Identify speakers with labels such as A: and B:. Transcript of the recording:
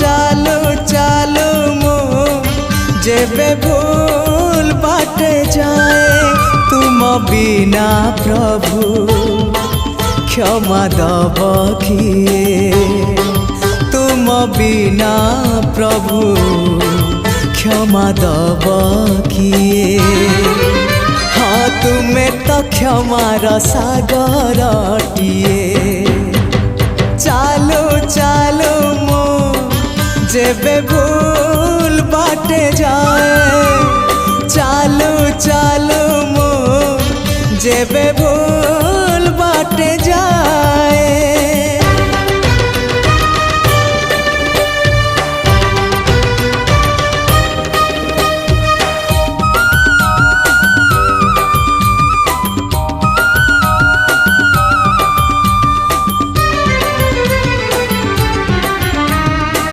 A: चालू चालू मो जेबे भूल बाटे जाए तुम बिना प्रभु क्षमा दब किए तुम बिना प्रभु क्षमा दब किए हाँ तुम्हें तो क्षमार सागरटिए चालू चालू मो जेबे भूल बाटे जाए चालू चालू मो जेबे भूल